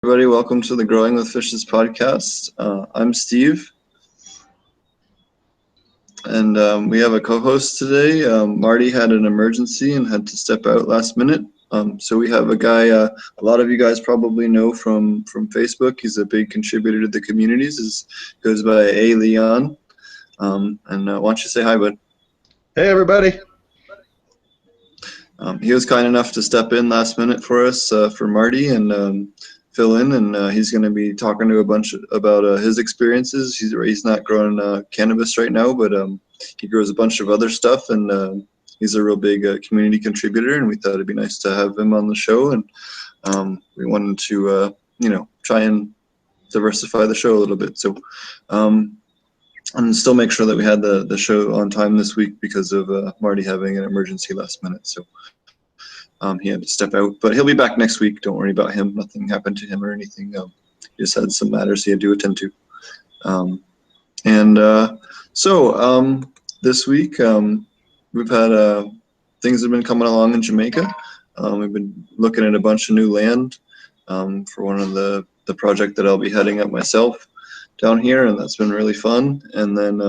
everybody. Welcome to the Growing with Fishes podcast. I'm Steve, and we have a co-host today. Marty had an emergency and had to step out last minute. So we have a guy a lot of you guys probably know from Facebook. He's a big contributor to the communities. Goes by A. Leon. Why don't you say hi, bud? Hey, everybody. He was kind enough to step in last minute for us for Marty and fill in, and he's going to be talking to a bunch about his experiences. He's not growing cannabis right now, but he grows a bunch of other stuff, and he's a real big community contributor, and we thought it'd be nice to have him on the show, and we wanted to try and diversify the show a little bit. So and still make sure that we had the show on time this week because of Marty having an emergency last minute. So he had to step out, but he'll be back next week. Don't worry about him. Nothing happened to him or anything. He just had some matters he had to attend to. So this week we've had things have been coming along in Jamaica. We've been looking at a bunch of new land for one of the project that I'll be heading up myself down here, and that's been really fun. And then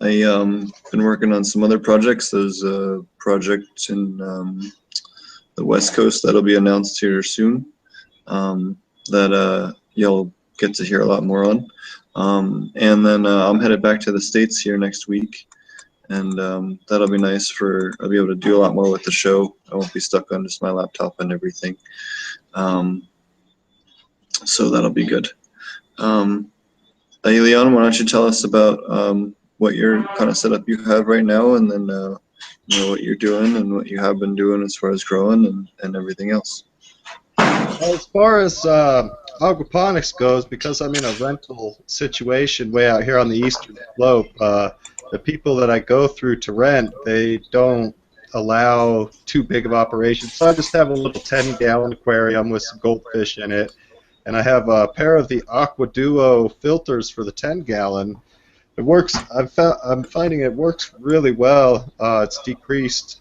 I've been working on some other projects. There's a project in the West Coast that'll be announced here soon that you'll get to hear a lot more on. And then I'm headed back to the States here next week, and that'll be nice. I'll be able to do a lot more with the show. I won't be stuck on just my laptop and everything. So that'll be good. Hey, Leon, why don't you tell us about what your kind of setup you have right now, and then what you're doing and what you have been doing as far as growing and everything else. As far as aquaponics goes, because I'm in a rental situation way out here on the eastern slope, the people that I go through to rent, they don't allow too big of operations. So I just have a little 10-gallon aquarium with some goldfish in it, and I have a pair of the Aqua Duo filters for the 10-gallon. It works. I'm finding it works really well. It's decreased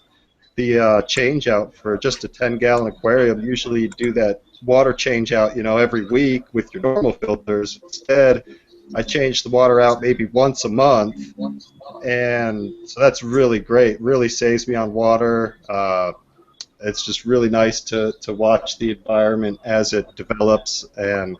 the change out for just a 10-gallon aquarium. Usually you do that water change out, every week with your normal filters. Instead, I change the water out maybe once a month, and so that's really great. Really saves me on water. It's just really nice to watch the environment as it develops, and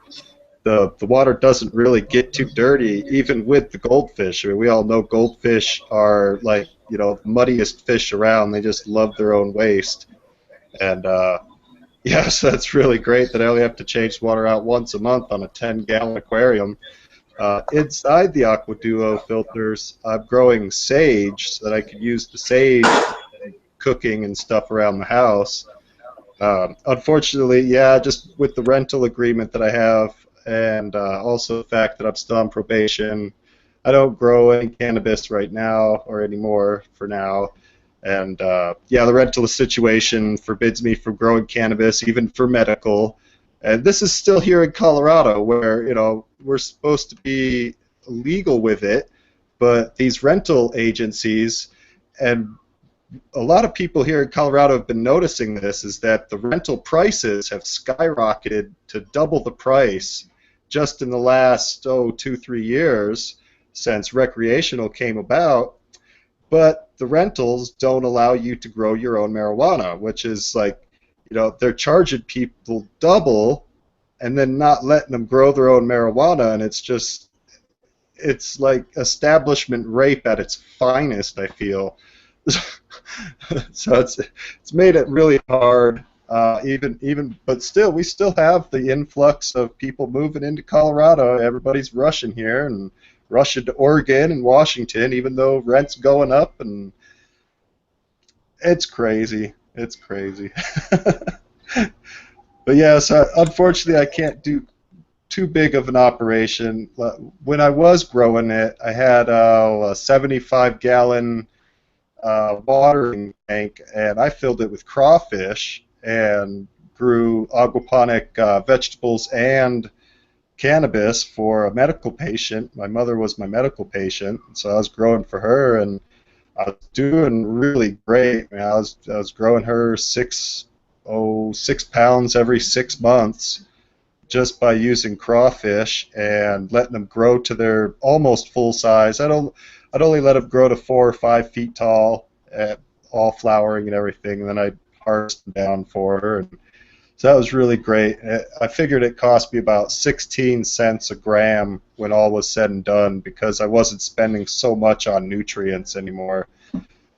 the water doesn't really get too dirty, even with the goldfish. I mean, we all know goldfish are like, the muddiest fish around. They just love their own waste. And yeah, so it's really great that I only have to change the water out once a month on a 10-gallon aquarium. Inside the Aqua Duo filters, I'm growing sage so that I could use the sage cooking and stuff around the house. Unfortunately, yeah, just with the rental agreement that I have, and also the fact that I'm still on probation, I don't grow any cannabis right now or anymore for now. And yeah, the rental situation forbids me from growing cannabis, even for medical. And this is still here in Colorado, where we're supposed to be legal with it, but these rental agencies, and a lot of people here in Colorado have been noticing this, is that the rental prices have skyrocketed to double the price just in the last 2-3 years since recreational came about. But the rentals don't allow you to grow your own marijuana, which is like, they're charging people double and then not letting them grow their own marijuana, and it's like establishment rape at its finest, I feel. So it's made it really hard, but still, we still have the influx of people moving into Colorado. Everybody's rushing here and rushing to Oregon and Washington, even though rent's going up, and it's crazy. It's crazy. But yeah, so unfortunately, I can't do too big of an operation. When I was growing it, I had a 75-gallon watering tank, and I filled it with crawfish and grew aquaponic vegetables and cannabis for a medical patient. My mother was my medical patient, so I was growing for her, and I was doing really great. I was growing her 6 6 pounds every 6 months just by using crawfish and letting them grow to their almost full size. I'd only let them grow to 4 or 5 feet tall, all flowering and everything, and then I'd harvest them down for her. And so that was really great. I figured it cost me about 16 cents a gram when all was said and done because I wasn't spending so much on nutrients anymore.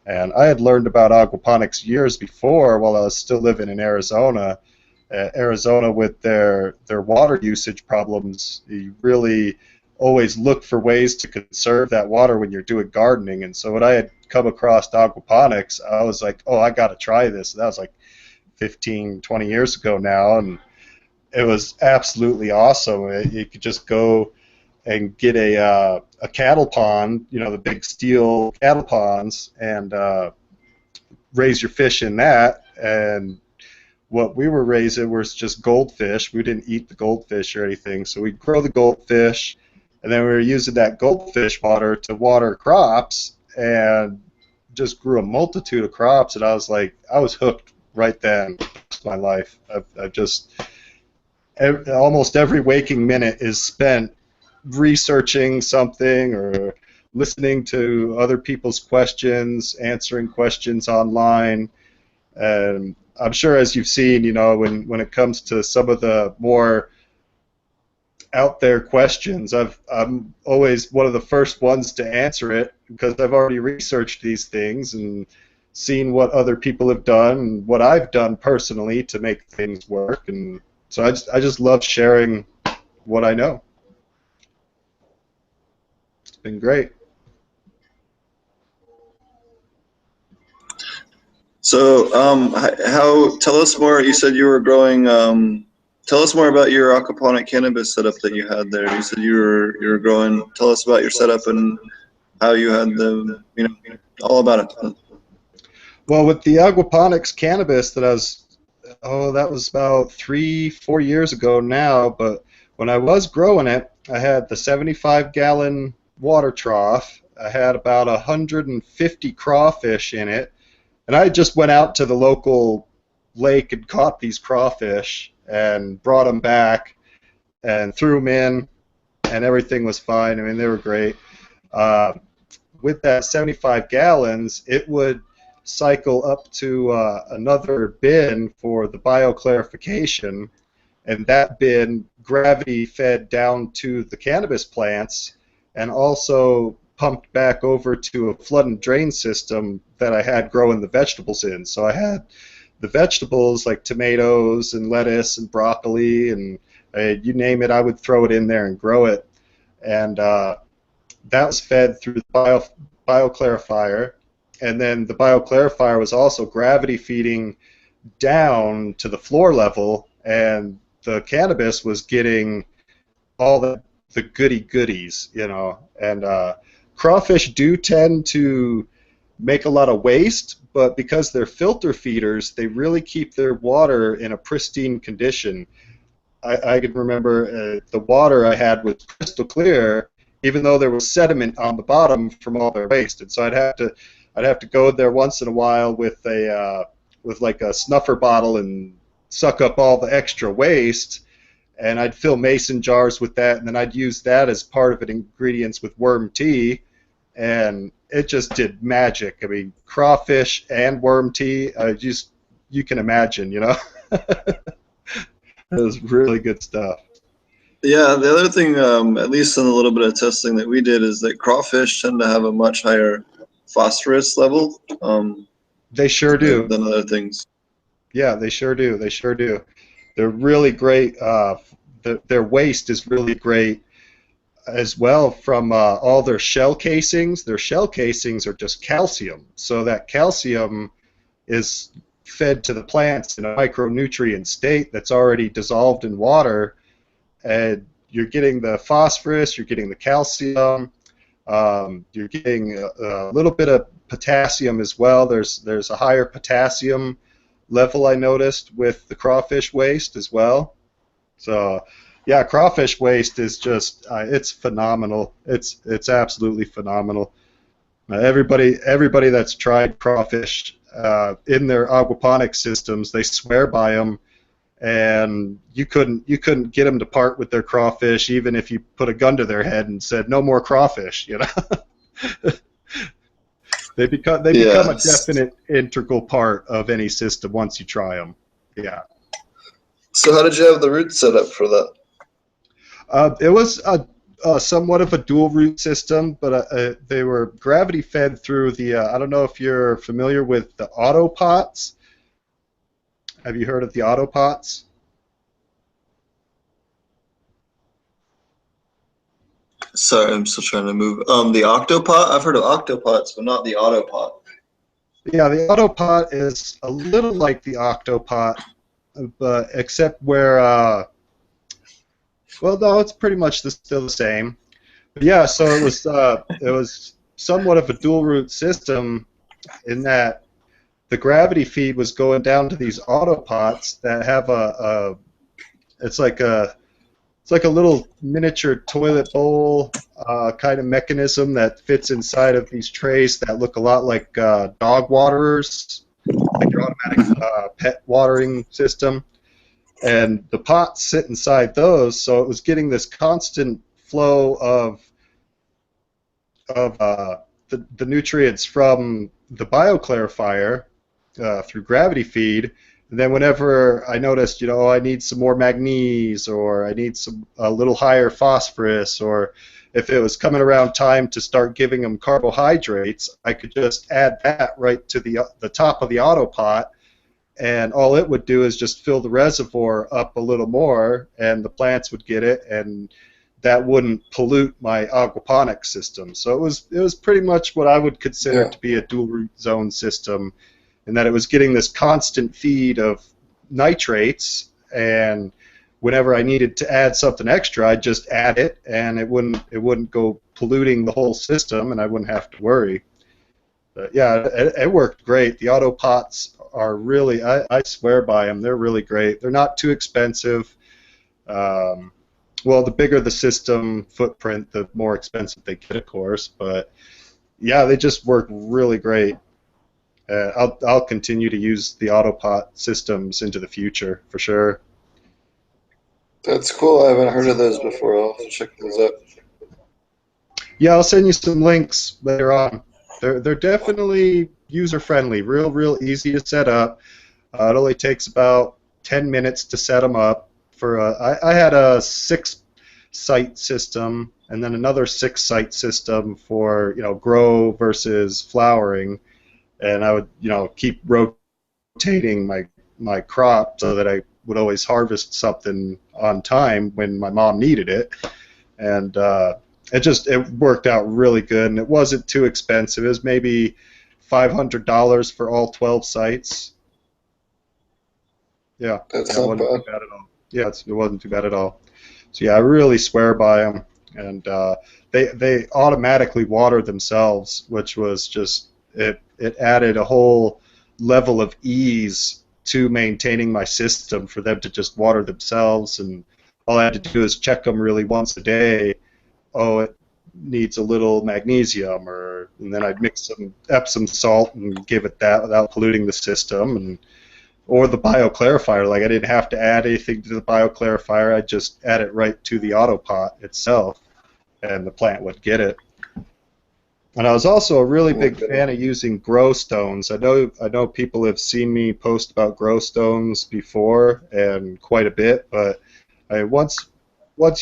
And I had learned about aquaponics years before while I was still living in Arizona. Arizona, with their water usage problems, you really always look for ways to conserve that water when you're doing gardening. And so when I had come across aquaponics, I was like, oh, I got to try this. And that was like 15, 20 years ago now, and it was absolutely awesome. You could just go and get a cattle pond, you know, the big steel cattle ponds, and raise your fish in that. And what we were raising was just goldfish. We didn't eat the goldfish or anything, so we'd grow the goldfish, and then we were using that goldfish water to water crops, and just grew a multitude of crops. And I was like, I was hooked right then. It's my life. I've just almost every waking minute is spent researching something or listening to other people's questions, answering questions online. And I'm sure, as you've seen, you know, when it comes to some of the more out there questions, I'm always one of the first ones to answer it because I've already researched these things and seen what other people have done and what I've done personally to make things work. And so I just love sharing what I know. It's been great. So, how? Tell us more. You said you were growing. Tell us more about your aquaponic cannabis setup that you had there. You said you were growing. Tell us about your setup and how you had the, you know, all about it. Well, with the aquaponics cannabis that that was about 3-4 years ago now, but when I was growing it, I had the 75-gallon water trough. I had about 150 crawfish in it, and I just went out to the local lake and caught these crawfish and brought them back and threw them in, and everything was fine. I mean, they were great. With that 75 gallons, it would cycle up to another bin for the bioclarification, and that bin gravity fed down to the cannabis plants and also pumped back over to a flood and drain system that I had growing the vegetables in. So I had the vegetables like tomatoes and lettuce and broccoli and you name it, I would throw it in there and grow it. And that was fed through the bioclarifier. And then the bioclarifier was also gravity feeding down to the floor level, and the cannabis was getting all the goodies, you know. And crawfish do tend to make a lot of waste, but because they're filter feeders, they really keep their water in a pristine condition. I can remember the water I had was crystal clear, even though there was sediment on the bottom from all their waste. And so I'd have to go there once in a while with like a snuffer bottle and suck up all the extra waste, and I'd fill mason jars with that, and then I'd use that as part of the ingredients with worm tea, and it just did magic. I mean, crawfish and worm tea, you can imagine, you know. It was really good stuff. Yeah, the other thing, at least in a little bit of testing that we did, is that crawfish tend to have a much higher phosphorus level They sure do. than other things. Yeah, they sure do. They sure do. They're really great. Their waste is really great as well from all their shell casings. Their shell casings are just calcium. So that calcium is fed to the plants in a micronutrient state that's already dissolved in water, and you're getting the phosphorus, you're getting the calcium, you're getting a little bit of potassium as well. There's a higher potassium level I noticed with the crawfish waste as well. So yeah, crawfish waste is just it's phenomenal. It's absolutely phenomenal. Everybody that's tried crawfish in their aquaponics systems. They swear by them, and you couldn't get them to part with their crawfish, even if you put a gun to their head and said no more crawfish. You know, they become a Yes. definite integral part of any system once you try them. Yeah. So how did you have the route set up for that? It was somewhat of a dual route system, but they were gravity fed through the. I don't know if you're familiar with the autopots. Have you heard of the autopots? Sorry, I'm still trying to move. The octopot? I've heard of octopots, but not the autopot. Yeah, the autopot is a little like the octopot, but except where, well, no, it's pretty much still the same. But yeah, so it was somewhat of a dual route system in that the gravity feed was going down to these autopots that have it's like a little miniature toilet bowl kind of mechanism that fits inside of these trays that look a lot like dog waterers, like your automatic pet watering system. And the pots sit inside those, so it was getting this constant flow of the nutrients from the bioclarifier through gravity feed. And then whenever I noticed, I need some more manganese, or I need a little higher phosphorus, or if it was coming around time to start giving them carbohydrates, I could just add that right to the top of the autopot, and all it would do is just fill the reservoir up a little more, and the plants would get it, and that wouldn't pollute my aquaponics system. So it was pretty much what I would consider to be a dual root zone system, in that it was getting this constant feed of nitrates, and whenever I needed to add something extra, I'd just add it, and it wouldn't go polluting the whole system, and I wouldn't have to worry. But yeah, it worked great. The autopots are really, I swear by them. They're really great. They're not too expensive. Well, the bigger the system footprint, the more expensive they get, of course. But yeah, they just work really great. I'll continue to use the autopot systems into the future for sure. That's cool. I haven't heard of those before. I'll have to check those out. Yeah, I'll send you some links later on. They're definitely user friendly, real easy to set up. It only takes about 10 minutes to set them up. I had a 6-site system, and then another 6-site system for grow versus flowering, and I would keep rotating my crop so that I would always harvest something on time when my mom needed it, and it worked out really good, and it wasn't too expensive. It was maybe $500 for all 12 sites. Yeah, That's it not wasn't bad. too bad at all. Yeah, it wasn't too bad at all. So yeah, I really swear by them, and they automatically water themselves, which was just it added a whole level of ease to maintaining my system for them to just water themselves, and all I had to do is check them really once a day. Oh, it needs a little magnesium, and then I'd mix some Epsom salt and give it that without polluting the system, or the bioclarifier. Like, I didn't have to add anything to the bioclarifier. I just add it right to the autopot itself, and the plant would get it. And I was also a really big fan of using grow stones. I know people have seen me post about grow stones before, and quite a bit, but once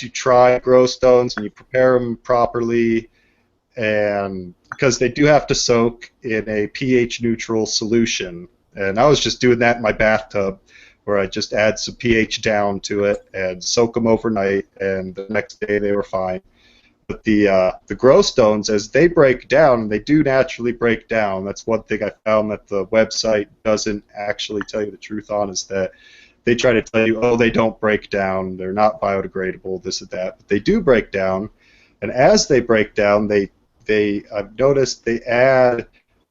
you try grow stones and you prepare them properly, and because they do have to soak in a pH neutral solution, and I was just doing that in my bathtub, where I just add some pH down to it and soak them overnight, and the next day they were fine. But the grow stones, as they break down, they do naturally break down. That's one thing I found that the website doesn't actually tell you the truth on, is that they try to tell you, oh, they don't break down, they're not biodegradable, this and that. But they do break down, and as they break down, I've noticed they add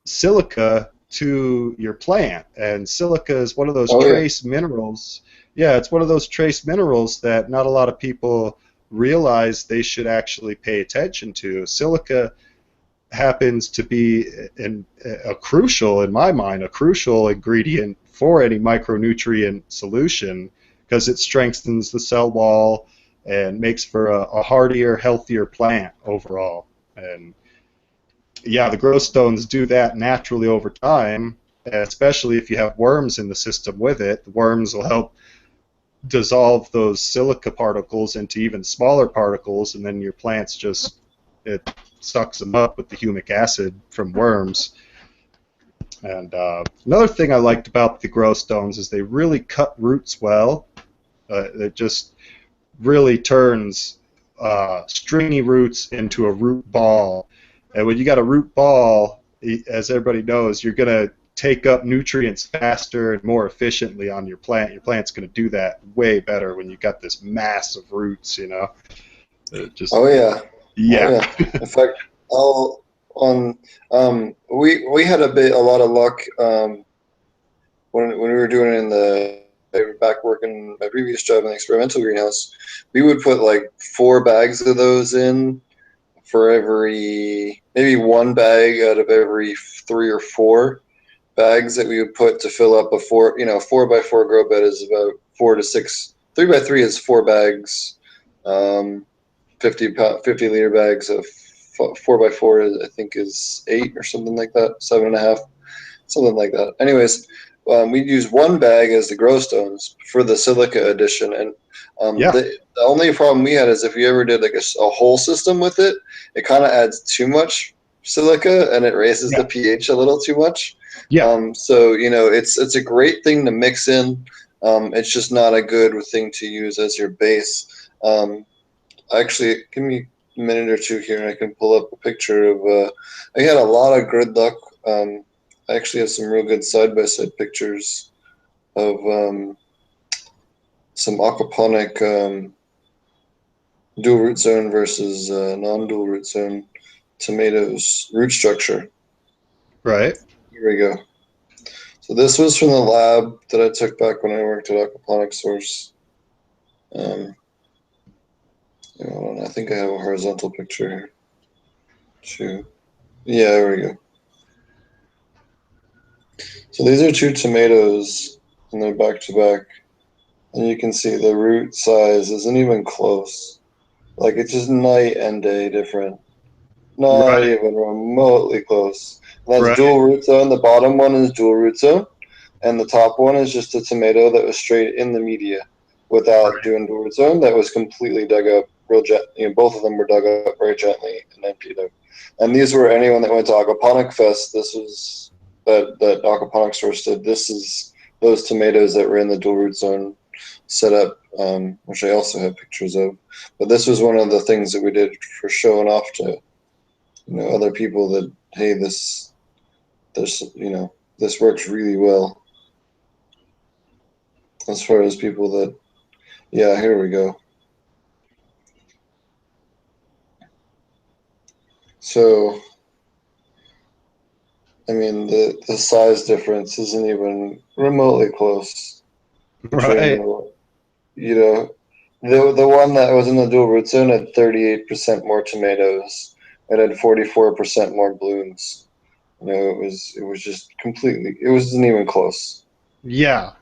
silica to your plant, and silica is one of those trace minerals. Yeah, it's one of those trace minerals that not a lot of people realize they should actually pay attention to. Silica happens to be a crucial, in my mind, a crucial ingredient for any micronutrient solution because it strengthens the cell wall and makes for a hardier, healthier plant overall. And yeah, the growth stones do that naturally over time, especially if you have worms in the system with it. The worms will help dissolve those silica particles into even smaller particles, and then your plants just, it sucks them up with the humic acid from worms. And another thing I liked about the grow stones is they really cut roots well. It just really turns stringy roots into a root ball. And when you got a root ball, as everybody knows, you're going to take up nutrients faster and more efficiently on your plant. Your plant's going to do that way better when you got this mass of roots, you know. Just Oh yeah, oh yeah. yeah. In fact, I'll on we had a lot of luck when we were doing it in the back working my previous job in the experimental greenhouse. We would put like 4 bags of those in for every maybe 1 bag out of every 3 or 4 bags that we would put to fill up a 4x4 grow bed is about 4 to 6. 3x3 is 4 bags. 50 liter bags of 4x4 I think is 8 or something like that, 7.5, something like that. Anyways, we'd use 1 bag as the grow stones for the silica addition, and Yeah. the only problem we had is if you ever did like a whole system with it, it kind of adds too much silica and it raises the Yeah. pH a little too much. Yeah. So it's a great thing to mix in. It's just not a good thing to use as your base. Actually, give me a minute or two here, and I can pull up a picture of. I had a lot of good luck. I actually have some real good side-by-side pictures of some aquaponic dual root zone versus non-dual root zone tomatoes root structure. Right. Here we go. So this was from the lab that I took back when I worked at Aquaponic Source. Hold on, I think I have a horizontal picture here too. Yeah, there we go. So these are 2 tomatoes, and they're back to back, and you can see the root size isn't even close. Like it's just night and day different. Not Right. even remotely close. And that's Right. dual root zone. The bottom one is dual root zone, and the top one is just a tomato that was straight in the media without doing dual root zone. That was completely dug up real gently. Both of them were dug up very gently and emptied out. And these were anyone that went to Aquaponic Fest. This was that Aquaponic Source did. This is those tomatoes that were in the dual root zone set up, which I also have pictures of. But this was one of the things that we did for showing off to other people that, hey, this works really well. As far as people that, yeah, here we go. So I mean, the size difference isn't even remotely close between Right. the one that was in the dual root zone had 38% more tomatoes. It had 44% more blooms. It was just completely. It wasn't even close. Yeah.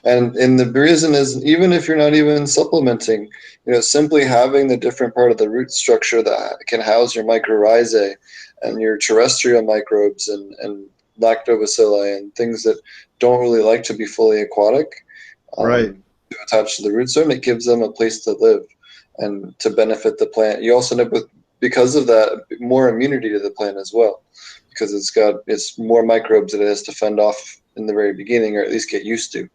And the reason is, even if you're not even supplementing, simply having the different part of the root structure that can house your mycorrhizae and your terrestrial microbes and lactobacilli and things that don't really like to be fully aquatic, Right. to attach to the root zone, it gives them a place to live and to benefit the plant. You also end up with, because of that, more immunity to the plant as well, because it's more microbes that it has to fend off in the very beginning, or at least get used to.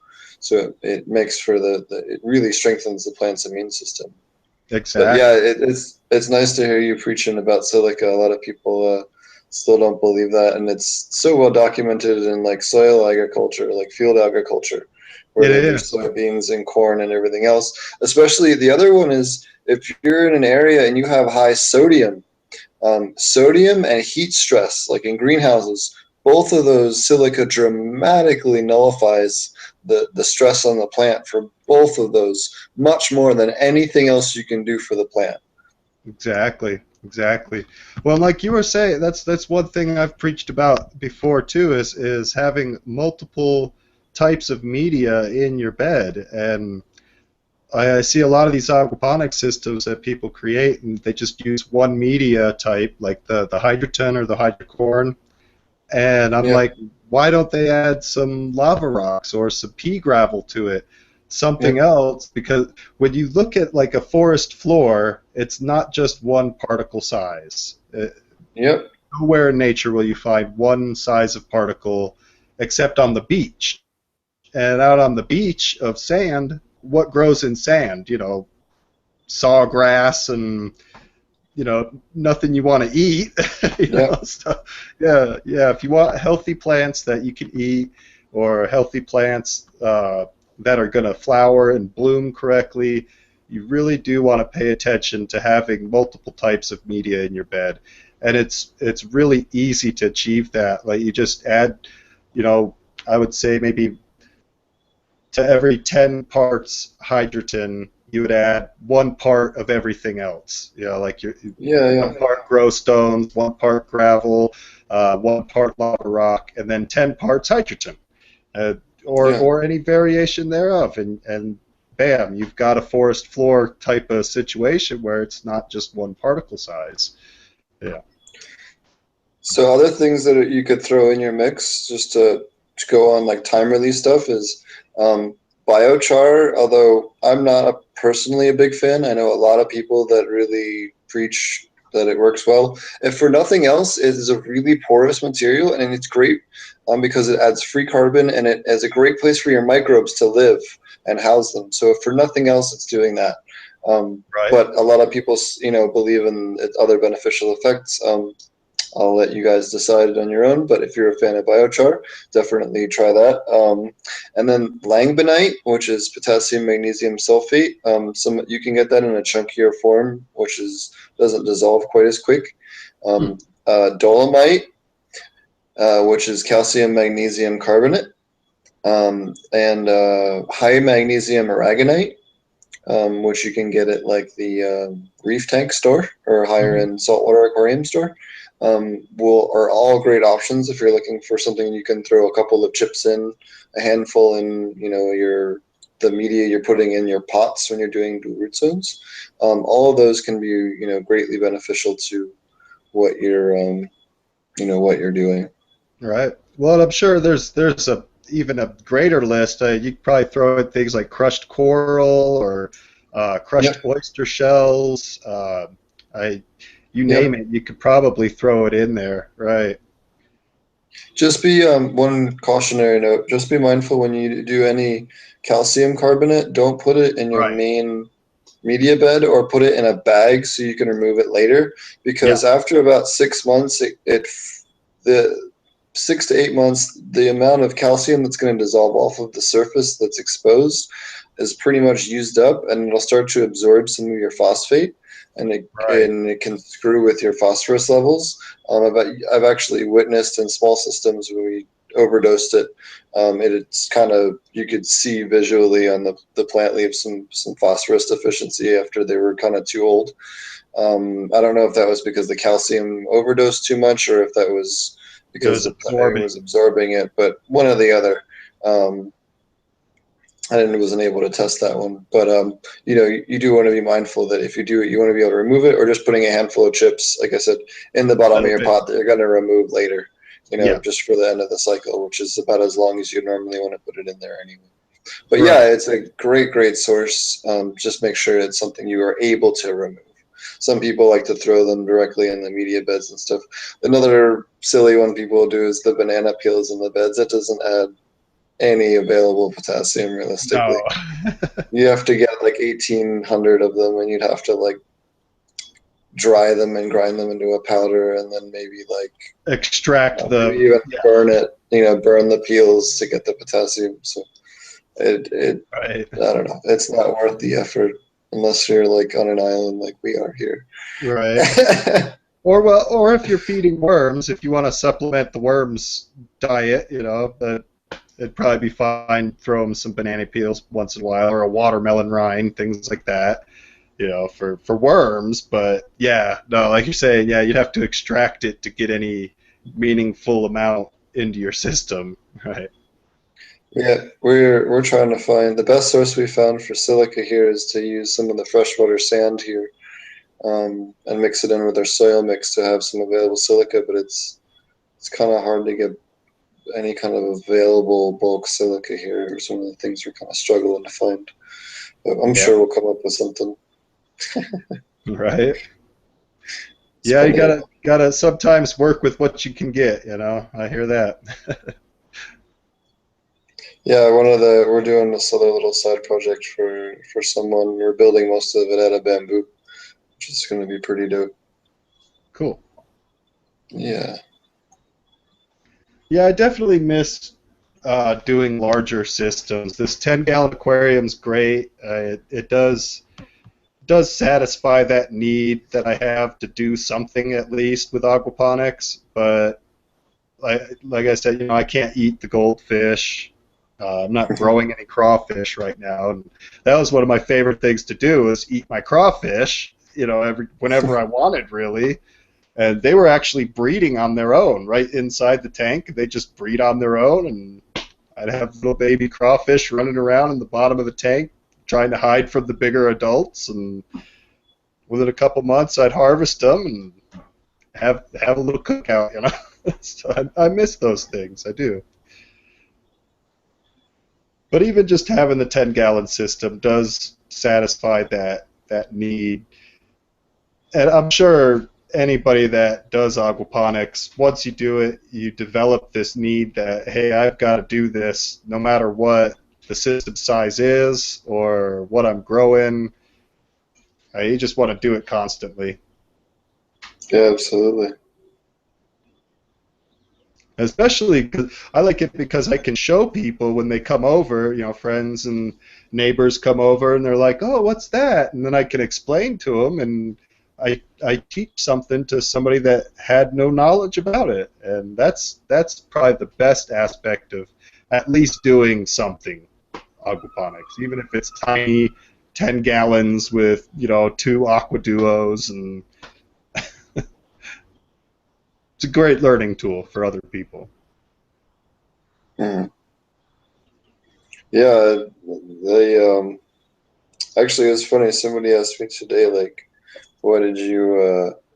So it makes for it really strengthens the plant's immune system. But yeah, Exactly. it's nice to hear you preaching about silica. A lot of people still don't believe that, and it's so well documented in like soil agriculture, like field agriculture, where It they do is. soybeans and corn and everything else. Especially the other one is if you're in an area and you have high sodium, sodium and heat stress, like in greenhouses, both of those silica dramatically nullifies the stress on the plant for both of those, much more than anything else you can do for the plant. Exactly. Exactly. Well, like you were saying, that's one thing I've preached about before too, is having multiple types of media in your bed. And I see a lot of these aquaponic systems that people create, and they just use one media type, like the hydroton or the hydrocorn. And I'm Yep. like, why don't they add some lava rocks or some pea gravel to it? Something Yep. else, because when you look at like a forest floor, it's not just one particle size. Yep. Nowhere in nature will you find one size of particle except on the beach. And out on the beach of sand, what grows in sand? Sawgrass and nothing you want to eat. Yep. Stuff. Yeah, yeah. If you want healthy plants that you can eat, or healthy plants that are going to flower and bloom correctly, you really do want to pay attention to having multiple types of media in your bed. And it's really easy to achieve that. Like you just add, you know, I would say maybe to every 10 parts hydrogen, you would add 1 part of everything else. Like Yeah. Yeah. 1 part grow stones, 1 part gravel, 1 part lava rock, and then 10 parts hydrogen, uh, or Yeah. or any variation thereof, and bam, you've got a forest floor type of situation where it's not just one particle size. Yeah. So other things that you could throw in your mix just to go on like time release stuff is biochar. Although I'm not personally a big fan, I know a lot of people that really preach that it works well. If for nothing else, it is a really porous material and it's great because it adds free carbon and it is a great place for your microbes to live and house them. So if for nothing else, it's doing that. Right. But a lot of people, believe in its other beneficial effects. I'll let you guys decide on your own, but if you're a fan of biochar, definitely try that. And then langbonite, which is potassium magnesium sulfate. You can get that in a chunkier form, which doesn't dissolve quite as quick. Hmm. Dolomite, which is calcium magnesium carbonate, and high magnesium aragonite, which you can get at like the reef tank store or higher Mhm. end saltwater aquarium store. Are all great options if you're looking for something you can throw a couple of chips in, a handful in, the media you're putting in your pots when you're doing root zones. All of those can be, greatly beneficial to what what you're doing. Right. Well, I'm sure there's a even a greater list. You could probably throw in things like crushed coral or crushed Yep. oyster shells. I, you name Yep. it, you could probably throw it in there. Right. Just be one cautionary note. Just be mindful when you do any calcium carbonate. Don't put it in your Right. main media bed or put it in a bag so you can remove it later. Yeah. Because after about 6 months, the 6 to 8 months, the amount of calcium that's going to dissolve off of the surface that's exposed is pretty much used up, and it'll start to absorb some of your phosphate, Right. and it can screw with your phosphorus levels. I've actually witnessed in small systems when we overdosed it. It's kind of, you could see visually on the plant leaves some phosphorus deficiency after they were kind of too old. I don't know if that was because the calcium overdosed too much or if that was It because was the plant was absorbing. absorbing it, but one or the other. Um, wasn't able to test that one, but you do want to be mindful that if you do it, you want to be able to remove it, or just putting a handful of chips, like I said, in the bottom of Little your bit. pot that you're going to remove later. Yeah. Just for the end of the cycle, which is about as long as you normally want to put it in there anyway. But yeah, Right. it's a great source. Just make sure it's something you are able to remove. Some people like to throw them directly in the media beds and stuff. Another silly one people do is the banana peels in the beds. That doesn't add any available potassium realistically. No. You have to get like 1,800 of them, and you'd have to like dry them and grind them into a powder, and then maybe like Extract maybe the. even Yeah. burn it. Burn the peels to get the potassium. So it Right. I don't know. It's not worth the effort unless you're like on an island like we are here. Right. Or if you're feeding worms, if you want to supplement the worms diet, but it'd probably be fine. Throw them some banana peels once in a while, or a watermelon rind, things like that. for worms. But yeah, no, like you're saying, yeah, you'd have to extract it to get any meaningful amount into your system, right? Yeah, we're trying to find the best source we found for silica here is to use some of the freshwater sand here, and mix it in with our soil mix to have some available silica. But it's kind of hard to get any kind of available bulk silica here. Some of the things we're kind of struggling to find. But I'm Yeah, sure we'll come up with something. right. It's Yeah, you funny. gotta sometimes work with what you can get. I hear that. Yeah, we're doing this other little side project for someone. We're building most of it out of bamboo, which is going to be pretty dope. Cool. Yeah. Yeah, I definitely miss doing larger systems. This 10-gallon aquarium's great. It does satisfy that need that I have to do something at least with aquaponics. But like I said, I can't eat the goldfish. I'm not growing any crawfish right now, and that was one of my favorite things to do was eat my crawfish. Whenever I wanted, really. And they were actually breeding on their own right inside the tank. They just breed on their own, and I'd have little baby crawfish running around in the bottom of the tank trying to hide from the bigger adults. And within a couple months, I'd harvest them and have a little cookout. So I miss those things. I do. But even just having the 10-gallon system does satisfy that need. And I'm sure anybody that does aquaponics, once you do it, you develop this need that, hey, I've got to do this no matter what the system size is or what I'm growing. You just want to do it constantly. Yeah, absolutely. Especially because I like it because I can show people when they come over, friends and neighbors come over and they're like, "Oh, what's that?" And then I can explain to them, and I teach something to somebody that had no knowledge about it, and that's probably the best aspect of at least doing something aquaponics, even if it's tiny, 10 gallons with two aqua duos, and it's a great learning tool for other people. Mm. Yeah, they actually it was funny. Somebody asked me today, like, what did you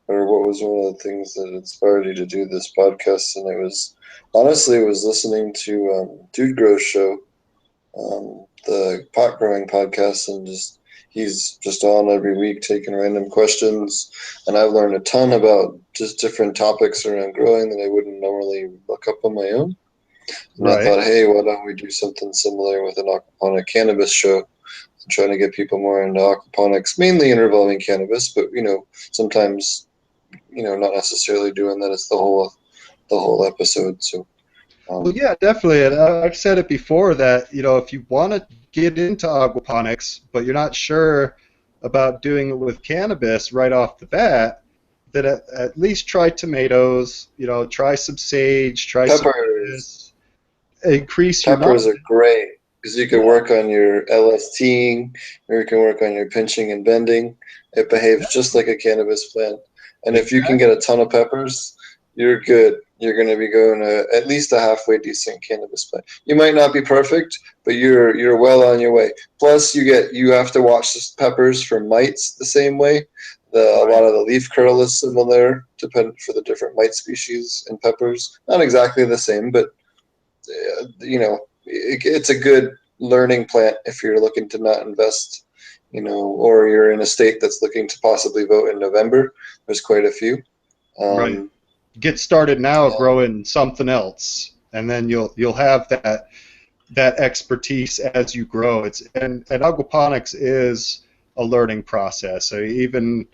or what was one of the things that inspired you to do this podcast? And it was honestly it was listening to Dude Grows show, the pot growing podcast, and he's just on every week taking random questions, and I've learned a ton about just different topics around growing that I wouldn't normally look up on my own. And I Right. thought, hey, why don't we do something similar with an aquaponic cannabis show? I'm trying to get people more into aquaponics, mainly involving cannabis, but sometimes not necessarily doing that as the whole episode. So Well, um, yeah, definitely. And I've said it before that, if you want to get into aquaponics, but you're not sure about doing it with cannabis right off the bat, then at least try tomatoes, try some sage, try some peppers. lettuce, increase your Peppers are knowledge. great because you can Yeah, work on your LSTing or you can work on your pinching and bending. It behaves just like a cannabis plant. And if you can get exactly. a ton of peppers, you're good. You're going to be going to at least a halfway decent cannabis plant. You might not be perfect, but you're well on your way. Plus, you have to watch the peppers for mites the same way. A Right. lot of the leaf curl is similar, depend for the different mite species in peppers. Not exactly the same, but it's a good learning plant if you're looking to not invest, or you're in a state that's looking to possibly vote in November. There's quite a few. Right. Um, Get started now yeah, growing something else, and then you'll have that expertise as you grow. And aquaponics is a learning process. So even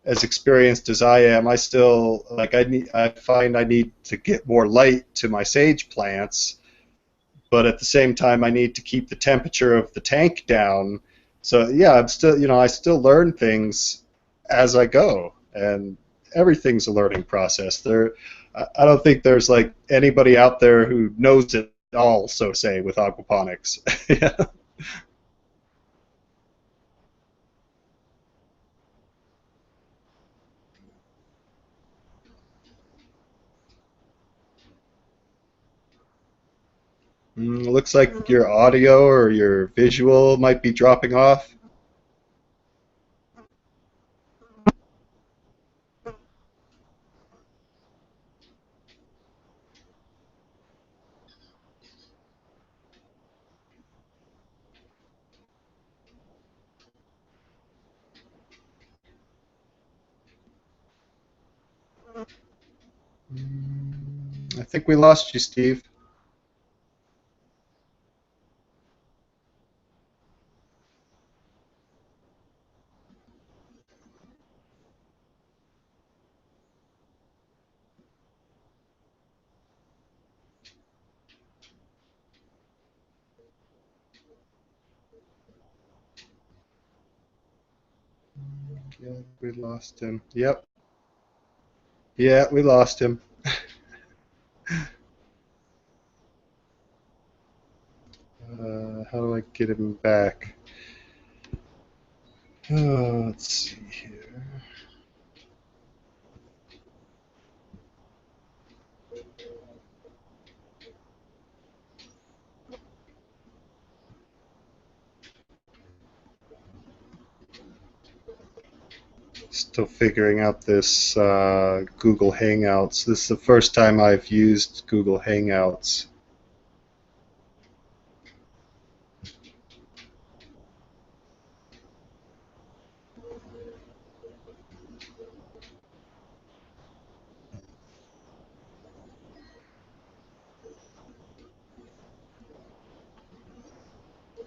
as experienced as I am, I still I find I need to get more light to my sage plants, but at the same time I need to keep the temperature of the tank down. So yeah, I'm still I still learn things as I go, and everything's a learning process. I don't think there's like anybody out there who knows it all, so to say, with aquaponics. Yeah. Looks like your audio or your visual might be dropping off. I think we lost you, Steve. Yeah, we lost him. Yep. Yeah, we lost him. How do I get him back? Let's see here. Still figuring out this Google Hangouts. This is the first time I've used Google Hangouts.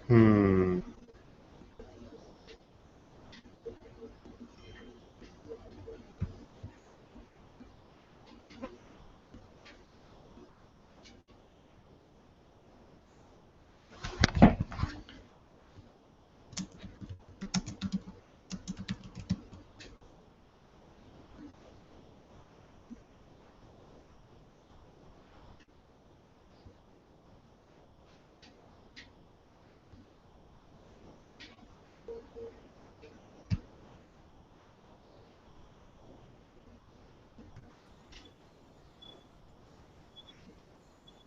Hmm.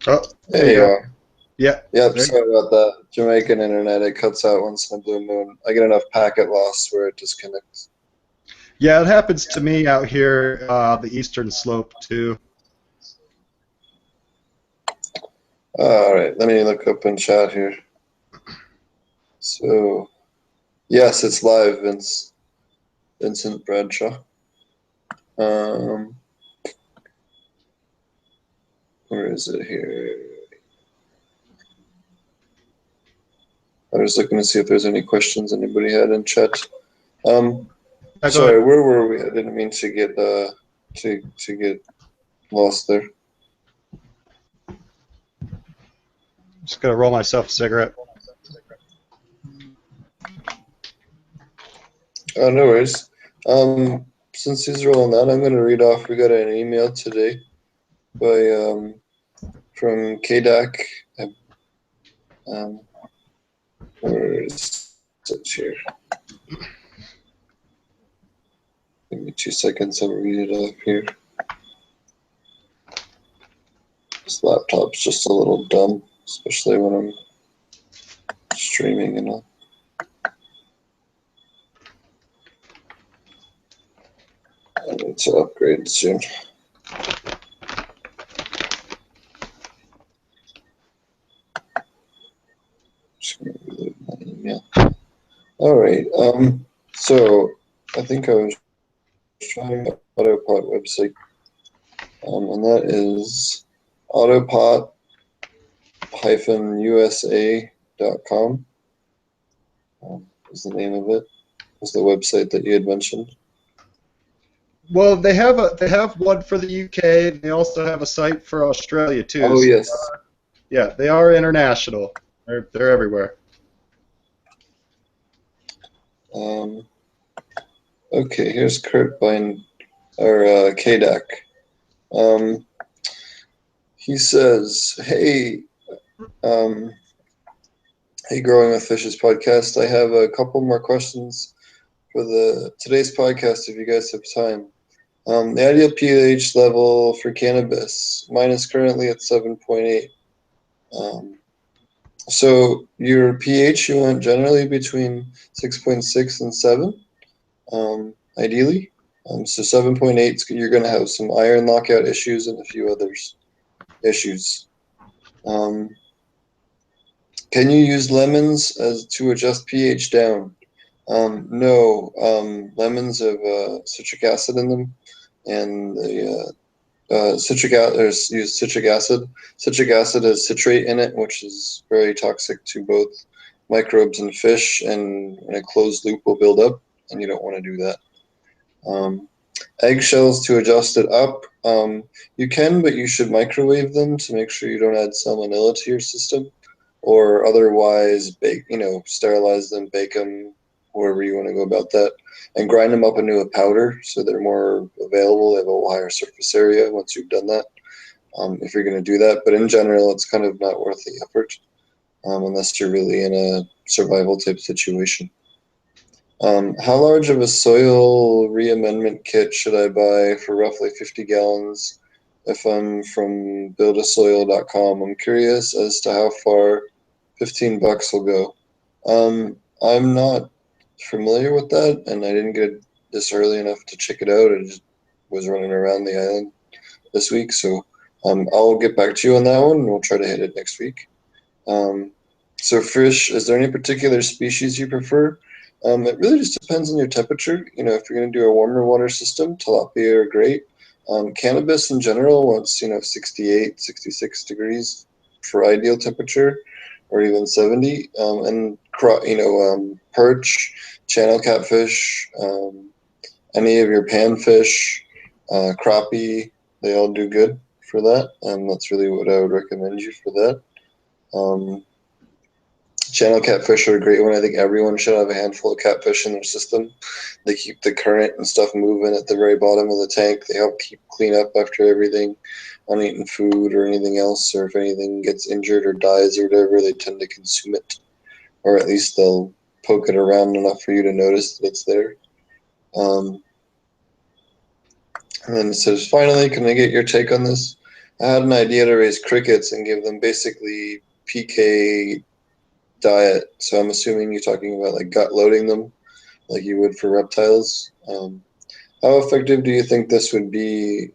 Oh, there you Hey, go. Yeah, yep, there you go. sorry about that. Jamaican internet, it cuts out once in a blue moon. I get enough packet loss where it disconnects. Yeah, it happens to me out here, the Eastern Slope too. All right, let me look up in chat here. So, yes, it's live, Vincent Bradshaw. Um, where is it here? I was looking to see if there's any questions anybody had in chat. Go ahead. Sorry, where were we? I didn't mean to get to get lost there. Just gonna roll myself a cigarette. Oh, no worries. Since he's rolling that, I'm going to read off. We got an email today by from KDAC. Um, where is it here? Give me 2 seconds. I'll read it off here. This laptop's just a little dumb, especially when I'm streaming and all. I need to upgrade soon. Just gonna reload my email. All right. So I think I was trying the Autopot website, and that is autopot-usa.com. Is the name of it? Is the website that you had mentioned? Well, they have one for the UK, and they also have a site for Australia too. Oh So, yes. yeah, they are international. They're everywhere. Okay, here's Kurt Bind or KDAC. He says, "Hey, hey, Growing with Fishes podcast. I have a couple more questions for today's podcast. If you guys have time, the ideal pH level for cannabis. Mine is currently at 7.8. So your pH, you want generally between 6.6 and 7, ideally. So 7.8, you're going to have some iron lockout issues and a few others issues. Um, can you use lemons as to adjust pH down? No, lemons have citric acid in them, and the use citric acid. Citric acid has citrate in it, which is very toxic to both microbes and fish, and in a closed loop will build up, and you don't want to do that. Um, Eggshells to adjust it up. You can, but you should microwave them to make sure you don't add salmonella to your system, or otherwise bake, sterilize them, bake them, however you want to go about that, and grind them up into a powder so they're more available. They have a higher surface area once you've done that. If you're going to do that, but in general, it's kind of not worth the effort unless you're really in a survival type situation. How large of a soil reamendment kit should I buy for roughly 50 gallons if I'm from buildasoil.com? I'm curious as to how far 15 bucks will go. I'm not familiar with that, and I didn't get this early enough to check it out. I just was running around the island this week, so I'll get back to you on that one, and we'll try to hit it next week. Um, so fish, is there any particular species you prefer? It really just depends on your temperature. If you're going to do a warmer water system, tilapia are great. Cannabis in general wants, 68, 66 degrees for ideal temperature, or even 70. And perch, channel catfish, any of your panfish, crappie, they all do good for that. That's really what I would recommend you for that. Um, Channel catfish are a great one. I think everyone should have a handful of catfish in their system. They keep the current and stuff moving at the very bottom of the tank. They help keep clean up after everything, uneaten food or anything else, or if anything gets injured or dies or whatever, they tend to consume it, or at least they'll poke it around enough for you to notice that it's there. Um, and then it says, finally, can I get your take on this? I had an idea to raise crickets and give them basically PK diet. So I'm assuming you're talking about like gut loading them like you would for reptiles. How effective do you think this would be?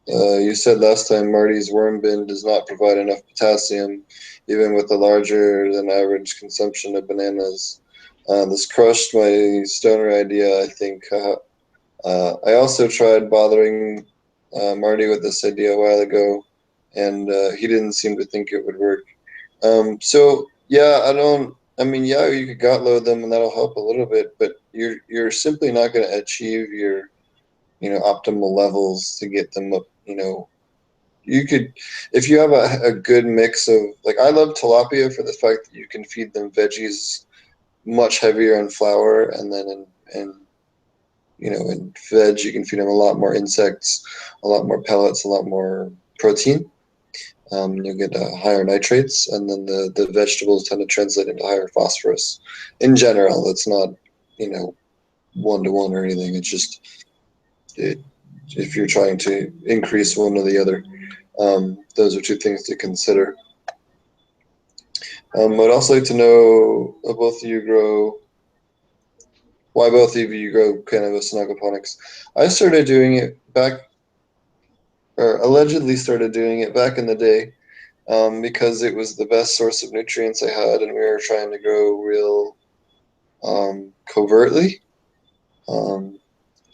You said last time Marty's worm bin does not provide enough potassium, even with the larger than average consumption of bananas. This crushed my stoner idea, I think. I also tried bothering Marty with this idea a while ago, and he didn't seem to think it would work. So yeah, I don't. I mean, yeah, you could gut load them, and that'll help a little bit, but you're simply not going to achieve your optimal levels to get them up. You could, if you have a good mix of, like, I love tilapia for the fact that you can feed them veggies much heavier in flour, and then in veg you can feed them a lot more insects, a lot more pellets, a lot more protein. You'll get higher nitrates, and then the vegetables tend to translate into higher phosphorus. In general, it's not, you know, one to one or anything. It's just it, if you're trying to increase one or the other, those are two things to consider. I'd also like to know why both of you grow cannabis and aquaponics. I started doing it back, or allegedly started doing it back in the day, because it was the best source of nutrients I had, and we were trying to grow real covertly. Um,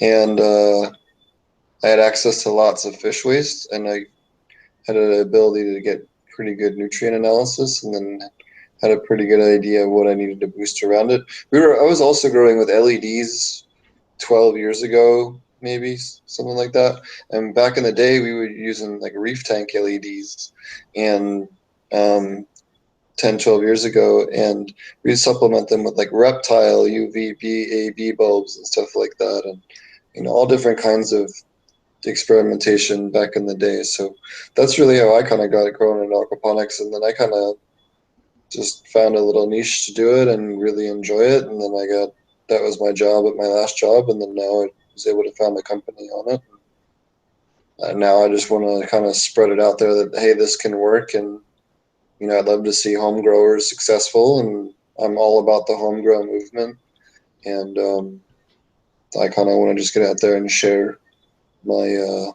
and I had access to lots of fish waste, and I had an ability to get pretty good nutrient analysis, and then had a pretty good idea of what I needed to boost around it. I was also growing with LEDs 12 years ago, maybe something like that. And back in the day, we were using like reef tank LEDs, and um, 10, 12 years ago, and we supplement them with like reptile UVB AB bulbs and stuff like that, and all different kinds of experimentation back in the day. So that's really how I kind of got it growing in aquaponics, and then I kind of just found a little niche to do it and really enjoy it, and then that was my job at my last job, and then now I was able to found a company on it. And now I just want to kind of spread it out there that hey, this can work, and I'd love to see home growers successful, and I'm all about the home grow movement. And I kind of want to just get out there and share my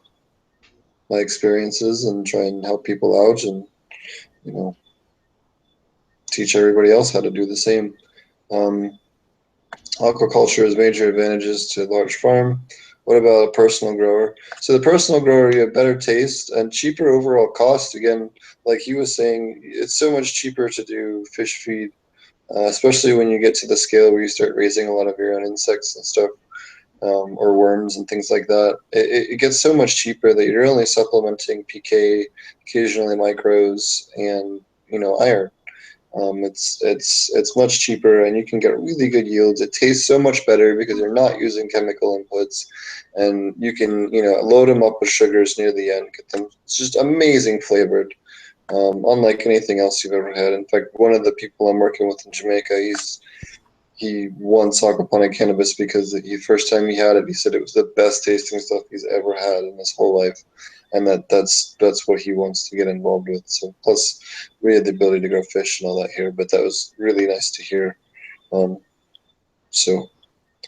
my experiences and try and help people out, and you know teach everybody else how to do the same. Um, Aquaculture has major advantages to a large farm. What about a personal grower? So the personal grower, you have better taste and cheaper overall cost. Again, like he was saying, it's so much cheaper to do fish feed, especially when you get to the scale where you start raising a lot of your own insects and stuff, or worms and things like that. It gets so much cheaper that you're only supplementing PK, occasionally micros, and iron. It's much cheaper, and you can get really good yields. It tastes so much better because you're not using chemical inputs, and you can load them up with sugars near the end. Get them, it's just amazing flavored, unlike anything else you've ever had. In fact, one of the people I'm working with in Jamaica, he won aquaponic cannabis because the first time he had it, he said it was the best tasting stuff he's ever had in his whole life, and that's what he wants to get involved with. So plus, we had the ability to grow fish and all that here, but that was really nice to hear. Um, so,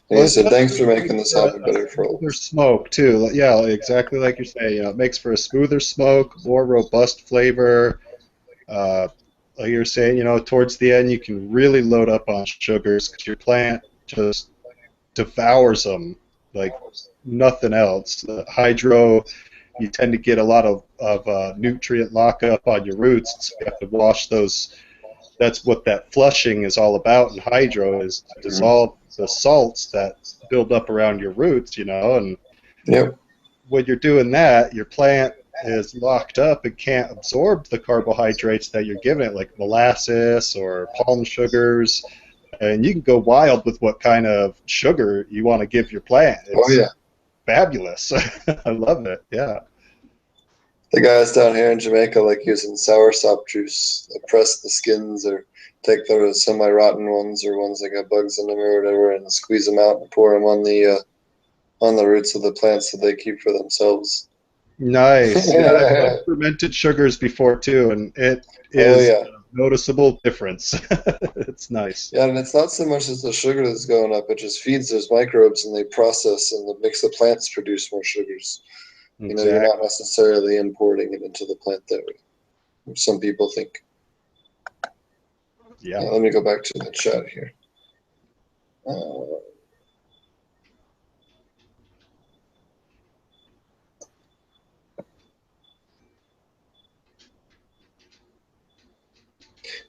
like I Well, it said, does thanks for make making this for hobby a better for all of smoother us. smoke too. Yeah, exactly like you're saying. It makes for a smoother smoke, more robust flavor. Uh, like you're saying, towards the end, you can really load up on sugars because your plant just devours them like nothing else. Hydro, you tend to get a lot of nutrient lockup on your roots, so you have to wash those. That's what that flushing is all about in hydro, is to Mhm. dissolve the salts that build up around your roots, and Yep. when you're doing that, your plant is locked up and can't absorb the carbohydrates that you're giving it, like molasses or palm sugars. And you can go wild with what kind of sugar you want to give your plant. Oh It's yeah. fabulous. I love it. Yeah. The guys down here in Jamaica like using soursop juice. They press the skins or take the semi-rotten ones or ones that got bugs in them or whatever, and squeeze them out and pour them on the roots of the plants that they keep for themselves. Nice. Yeah, I've done fermented sugars before too, and it Oh is yeah. a noticeable difference. It's nice. Yeah, and it's not so much as the sugar that's going up, it just feeds those microbes and they process and it makes the plants produce more sugars. You're Exactly. not necessarily importing it into the plant that way. Some people think. Yeah. Let me go back to the chat here. Uh,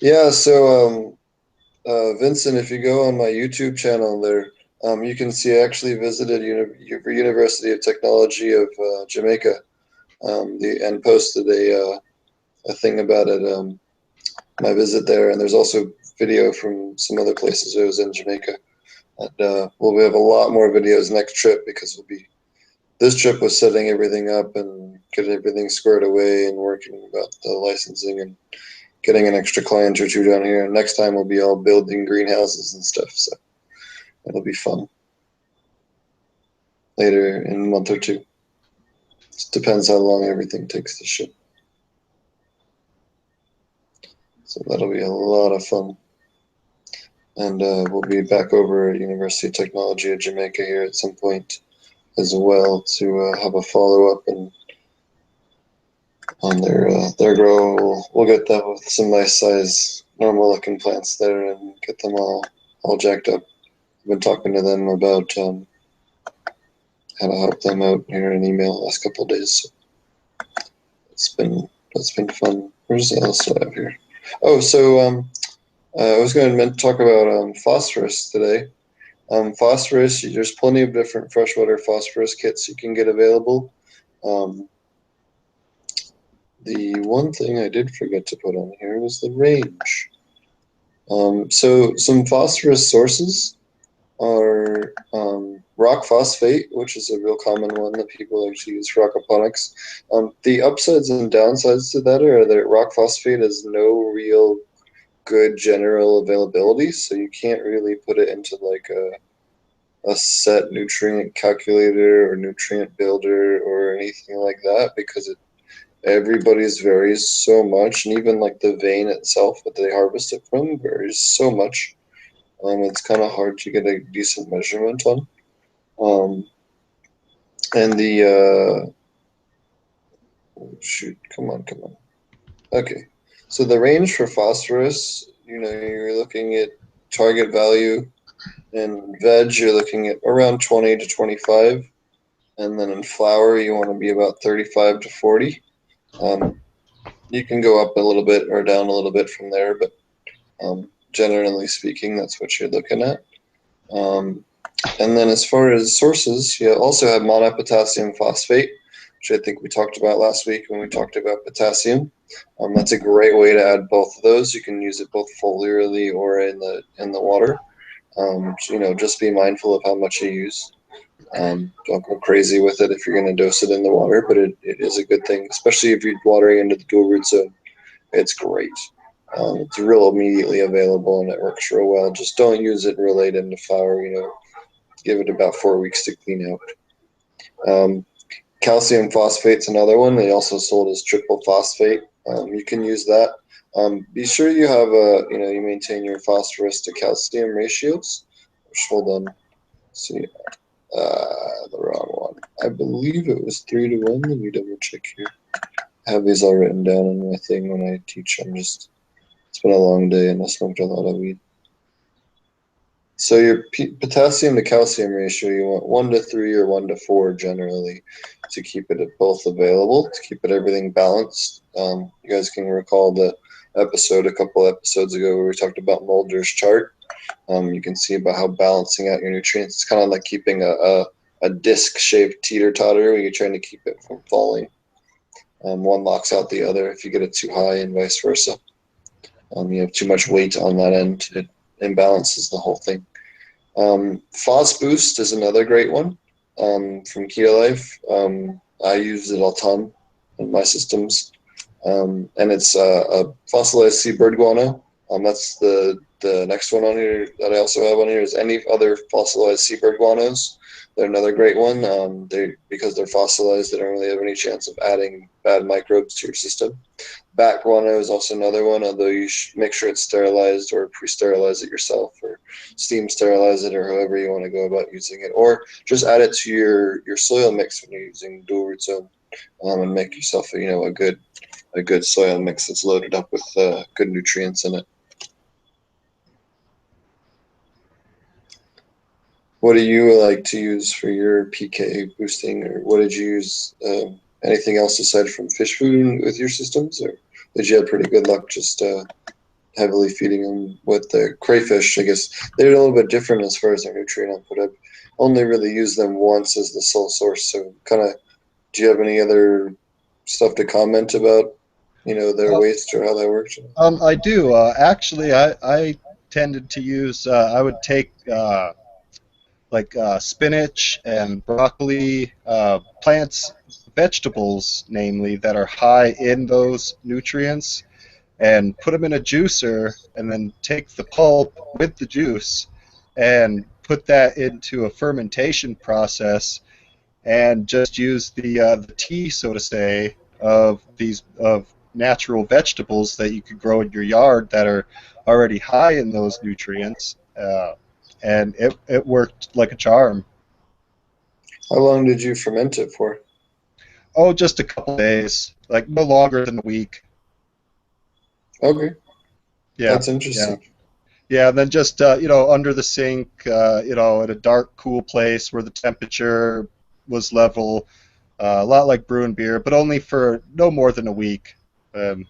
yeah, so Vincent, if you go on my YouTube channel there, you can see I actually visited University of Technology of Jamaica, and posted a thing about it, my visit there. And there's also video from some other places I was in Jamaica. And we'll have a lot more videos next trip because this trip was setting everything up and getting everything squared away and working about the licensing and getting an extra client or two down here. And next time we'll be all building greenhouses and stuff. So it'll be fun later in a month or two. Just depends how long everything takes to ship. So that'll be a lot of fun. And we'll be back over at University of Technology of Jamaica here at some point as well to have a follow up and on their grow. We'll get them with some nice size normal looking plants there and get them all jacked up. I've been talking to them about how to help them out here in email the last couple of days. So it's been fun. Where's the else I have here? Oh, so I was going to talk about phosphorus today. Phosphorus, there's plenty of different freshwater phosphorus kits you can get available. Um, the one thing I did forget to put on here was the range. So some phosphorus sources are rock phosphate, which is a real common one that people actually use for aquaponics. The upsides and downsides to that are that rock phosphate has no real good general availability, so you can't really put it into like a set nutrient calculator or nutrient builder or anything like that because Everybody's varies so much, and even like the vein itself that they harvest it from varies so much. It's kind of hard to get a decent measurement on. Um, and the shoot, come on. Okay, so the range for phosphorus, you're looking at target value. In veg, you're looking at around 20 to 25, and then in flour, you want to be about 35 to 40. Um, you can go up a little bit or down a little bit from there, but generally speaking, that's what you're looking at. Um, and then as far as sources, you also have monopotassium phosphate, which I think we talked about last week when we talked about potassium. That's a great way to add both of those. You can use it both foliarly or in the water. So, just be mindful of how much you use. Don't go crazy with it if you're going to dose it in the water, but it is a good thing, especially if you're watering into the dual root zone. It's great. It's real immediately available and it works real well. Just don't use it real late into flour. Give it about 4 weeks to clean out. Calcium phosphate's another one. They also sold as triple phosphate. You can use that. Be sure you have you maintain your phosphorus to calcium ratios. Hold on. Let's see, the wrong one. I believe it was 3 to 1. Let me double check here. I have these all written down on my thing when I teach. It's been a long day and I smoked a lot of weed. So your potassium to calcium ratio, you want 1 to 3 or 1 to 4 generally to keep it both available, to keep it everything balanced. You guys can recall the episode a couple episodes ago where we talked about Mulder's chart. You can see about how balancing out your nutrients. It's kind of like keeping a disc-shaped teeter-totter where you're trying to keep it from falling. One locks out the other if you get it too high and vice versa. You have too much weight on that end. It imbalances the whole thing. Phos Boost is another great one from Keto Life. I use it a ton in my systems. And it's a fossilized seabird guano. That's the next one on here that I also have on here is any other fossilized seabird guanos. They're another great one. Because they're fossilized, they don't really have any chance of adding bad microbes to your system. Bat guano is also another one, although you should make sure it's sterilized or pre-sterilize it yourself or steam sterilize it or however you want to go about using it. Or just add it to your soil mix when you're using dual root zone and make yourself a good soil mix that's loaded up with good nutrients in it. What do you like to use for your PK boosting, or what did you use? Anything else aside from fish food with your systems, or did you have pretty good luck just heavily feeding them with the crayfish? I guess they're a little bit different as far as their nutrient output. I've only really used them once as the sole source. So, kind of, do you have any other stuff to comment about? Their Uh, waste or how that works? I do. Actually, I tended to use, I would take spinach and broccoli, plants, vegetables, namely, that are high in those nutrients, and put them in a juicer, and then take the pulp with the juice and put that into a fermentation process, and just use the tea, so to say, of natural vegetables that you could grow in your yard that are already high in those nutrients, and it worked like a charm. How long did you ferment it for? Oh, just a couple days, like no longer than a week. Okay, Yeah, that's yeah, interesting. yeah. And then just under the sink, at a dark, cool place where the temperature was level, a lot like brewing beer, but only for no more than a week. Um,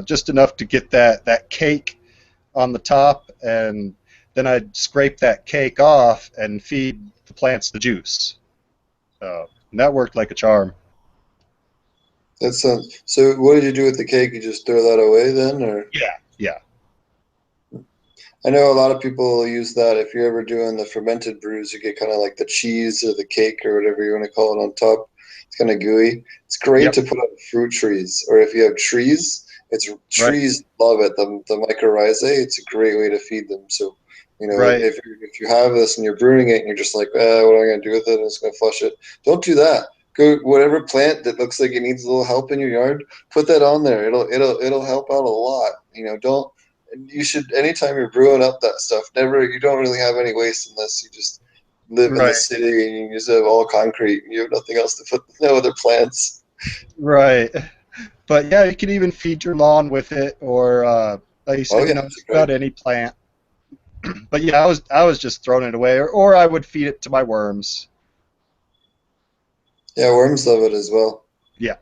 just enough to get that cake on the top, and then I'd scrape that cake off and feed the plants the juice. And that worked like a charm. That sounds. So, what did you do with the cake? You just throw that away then, or? Yeah, yeah, I know a lot of people use that. If you're ever doing the fermented brews, you get kind of like the cheese or the cake or whatever you want to call it on top. It's kind of gooey. It's great yep, to put on fruit trees, or if you have trees, right, trees love it. The mycorrhizae, it's a great way to feed them. So, right. if you have this and you're brewing it and you're just like, what am I going to do with it? I'm just going to flush it. Don't do that. go whatever plant that looks like it needs a little help in your yard, put that on there. It'll help out a lot. Don't you should anytime you're brewing up that stuff, never you don't really have any waste unless you just live in the Right, city and you just have all concrete. You have nothing else to put, no other plants. right. But yeah, you can even feed your lawn with it, or like you Oh said, yeah, just right. about any plant. But yeah, I was just throwing it away, or I would feed it to my worms. Yeah, worms love it as well. Yeah,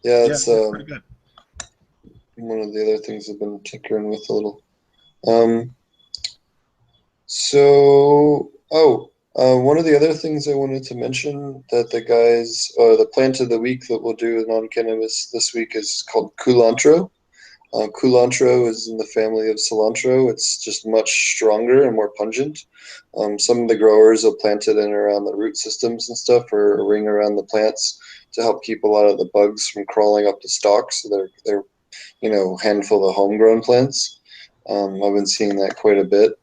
Yeah, yeah, it's they're pretty good. one of the other things I've been tinkering with a little. Um, one of the other things I wanted to mention that the guys, or the plant of the week that we'll do with non-cannabis this week is called culantro. Culantro is in the family of cilantro. It's just much stronger and more pungent. Some of the growers will plant it in around the root systems and stuff, or a ring around the plants to help keep a lot of the bugs from crawling up the stalks. So they're handful of homegrown plants. I've been seeing that quite a bit.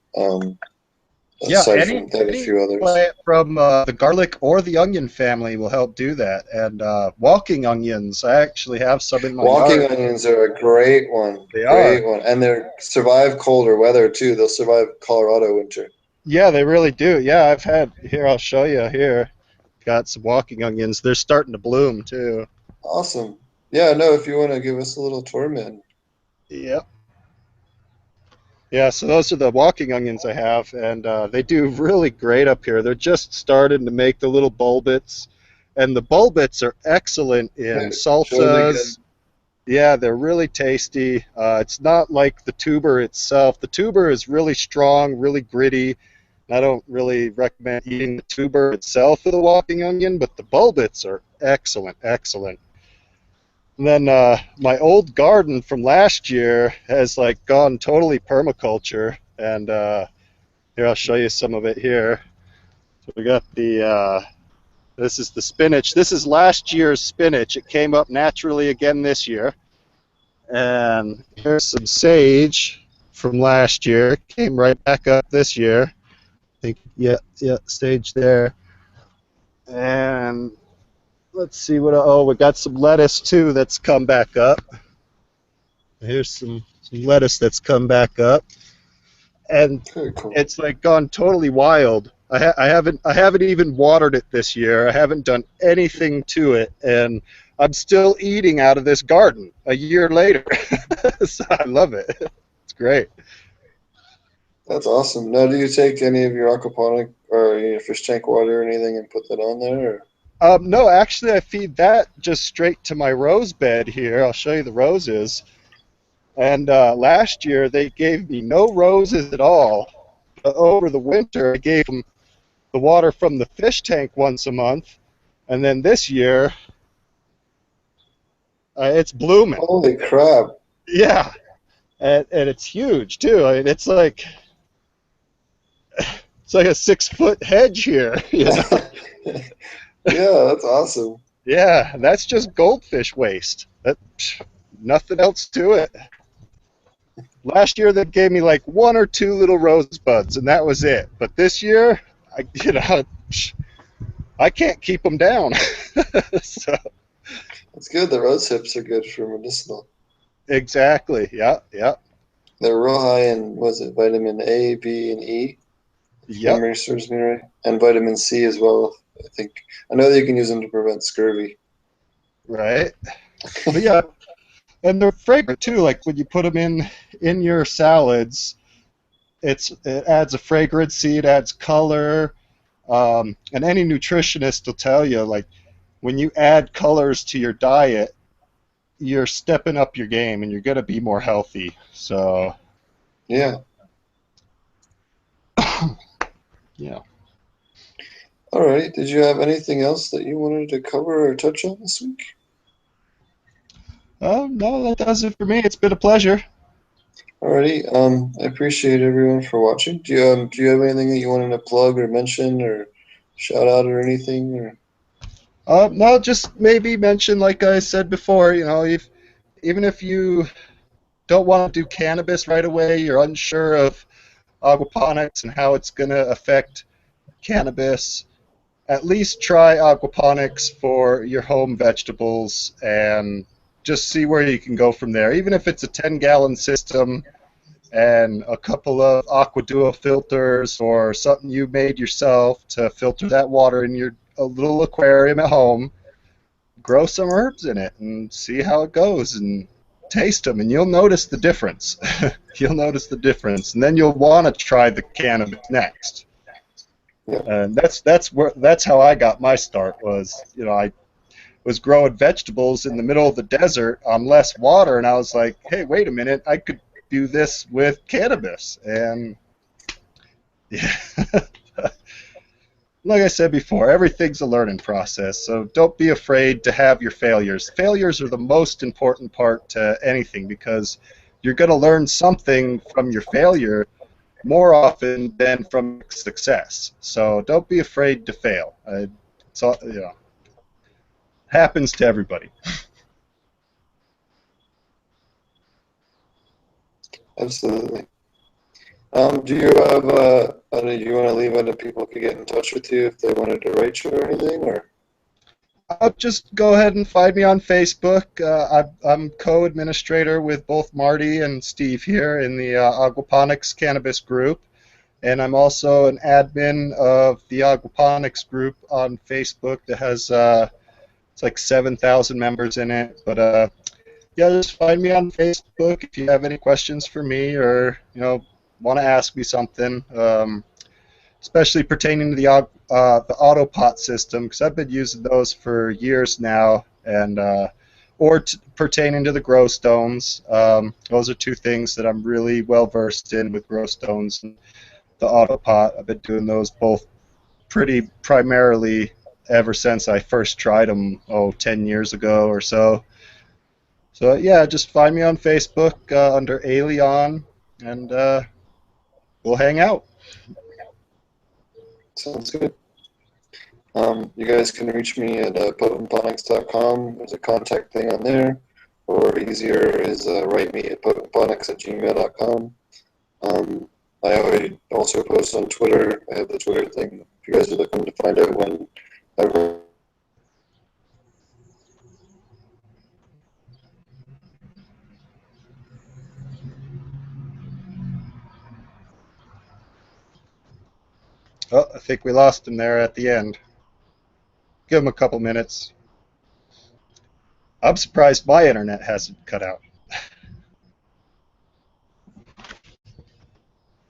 Yeah, Aside any from they have a any few others. plant from the garlic or the onion family will help do that. And walking onions, I actually have some in my Walking yard. onions are a great one, They are. great one, and they survive colder weather too. They'll survive Colorado winter. Yeah, they really do. Yeah, I've had here. I'll show you here. Got some walking onions. They're starting to bloom too. Awesome. Yeah, no, if you want to give us a little tour, man. Yep. Yeah, so those are the walking onions I have, and they do really great up here. They're just starting to make the little bulbits, and the bulbits are excellent in Show them again. salsas. Yeah, they're really tasty. It's not like the tuber itself. The tuber is really strong, really gritty. I don't really recommend eating the tuber itself of the walking onion, but the bulbits are excellent, excellent. And then my old garden from last year has like gone totally permaculture, and here I'll show you some of it here. So we got the this is the spinach. This is last year's spinach. It came up naturally again this year. And here's some sage from last year. Came right back up this year. I think, yeah, yeah, sage there. And let's see what. Oh, we got some lettuce too that's come back up. Here's some lettuce that's come back up, and Very cool. it's like gone totally wild. I haven't even watered it this year. I haven't done anything to it, and I'm still eating out of this garden a year later. So I love it. It's great. That's awesome. Now, do you take any of your aquaponic or your fish tank water or anything and put that on there? Or? No, actually, I feed that just straight to my rose bed here. I'll show you the roses. And last year they gave me no roses at all. But over the winter, I gave them the water from the fish tank once a month. And then this year, it's blooming. Holy crap! Yeah, and it's huge too. I mean, it's like a 6 foot hedge here. You know? Yeah, that's awesome. Yeah, that's just goldfish waste. Nothing else to it. Last year they gave me like one or two little rosebuds, and that was it. But this year, I can't keep them down. So It's good. The rose hips are good for medicinal. exactly, yeah, yeah, They're real high in, was it vitamin A, B, and E, if yep, memory serves me right, and vitamin C as well. I think I know that you can use them to prevent scurvy. right. But yeah, and they're fragrant too. Like when you put them in your salads, it adds a fragrancy, it adds color, and any nutritionist will tell you like when you add colors to your diet, you're stepping up your game and you're going to be more healthy. So Yeah. yeah. All right. Did you have anything else that you wanted to cover or touch on this week? No, that does it for me. It's been a pleasure. Alrighty. I appreciate everyone for watching. Do you have anything that you wanted to plug or mention or shout out or anything? Or No, just maybe mention, like I said before, if even if you don't want to do cannabis right away, you're unsure of aquaponics and how it's going to affect cannabis. at least try aquaponics for your home vegetables and just see where you can go from there. Even if it's a 10-gallon system and a couple of Aqua filters or something you made yourself to filter that water in your a little aquarium at home, grow some herbs in it and see how it goes and taste them, and you'll notice the difference. You'll notice the difference, and then you'll want to try the cannabis next. Yeah. And that's how I got my start. Was I was growing vegetables in the middle of the desert on less water, and I was like, hey, wait a minute, I could do this with cannabis. And yeah, like I said before, everything's a learning process, so don't be afraid to have your failures. Failures are the most important part to anything because you're going to learn something from your failure more often than from success. So don't be afraid to fail. It's all, happens to everybody. Absolutely. Do you have, do you want to leave it that people could get in touch with you if they wanted to write you or anything, or? Just go ahead and find me on Facebook. I'm co-administrator with both Marty and Steve here in the Aquaponics Cannabis Group, and I'm also an admin of the Aquaponics Group on Facebook that has it's like 7,000 members in it. But yeah, just find me on Facebook if you have any questions for me or want to ask me something. Especially pertaining to the autopot system, because I've been using those for years now, and pertaining to the grow stones. Those are two things that I'm really well versed in with grow stones and the autopot. I've been doing those both pretty primarily ever since I first tried them, 10 years ago or so. So yeah, just find me on Facebook under Alien, and we'll hang out. Sounds good. You guys can reach me at potentponics.com. There's a contact thing on there, or easier is write me at potentponics@gmail.com. I already also post on Twitter. I have the Twitter thing. If you guys are looking to find out when I Oh, I think we lost him there at the end. Give him a couple minutes. I'm surprised my internet hasn't cut out.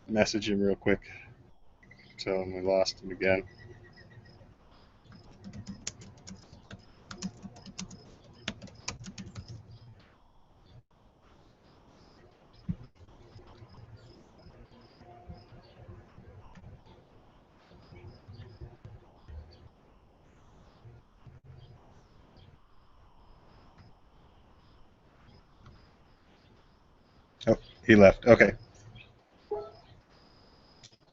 Message him real quick. Tell him we lost him again. Oh, he left. Okay.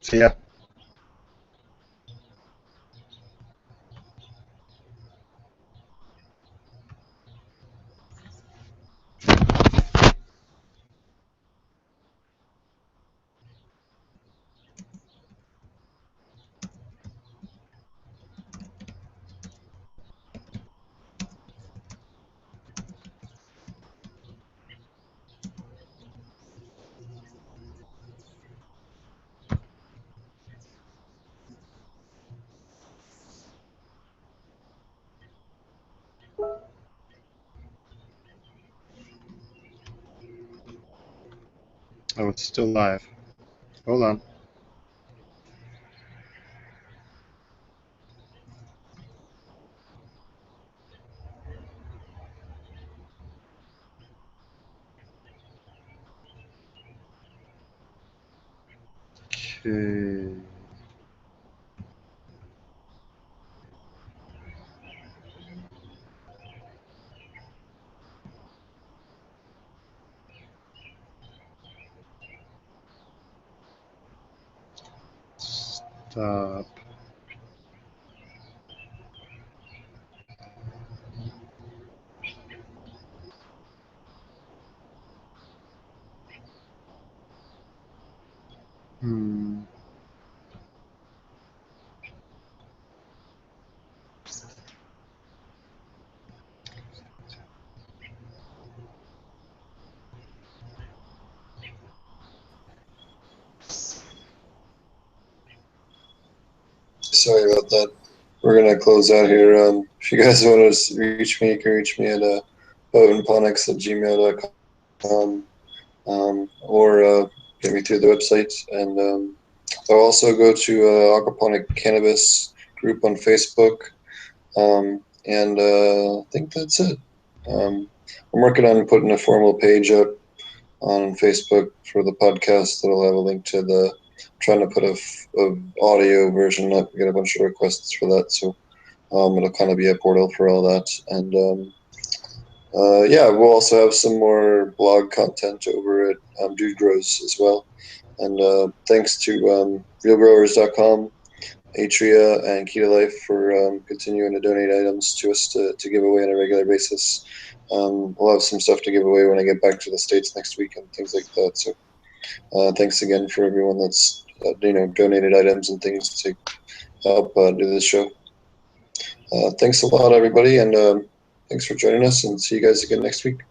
See ya. Oh, it's still live. Hold on. Okay. Stop. Hmm. sorry about that. We're gonna close out here. If you guys want to reach me, you can reach me at potentponics@gmail.com, or get me through the website. And I'll also go to Aquaponic Cannabis group on Facebook. And I think that's it. I'm working on putting a formal page up on Facebook for the podcast that'll have a link to the. Trying to put a audio version up. We get a bunch of requests for that, so it'll kind of be a portal for all that. And yeah, we'll also have some more blog content over at Dude Grows as well. And thanks to realgrowers.com, Atria, and Keto Life for continuing to donate items to us to give away on a regular basis. We'll have some stuff to give away when I get back to the States next week and things like that. So thanks again for everyone that's donated items and things to help do this show. Thanks a lot, everybody, and thanks for joining us, and see you guys again next week.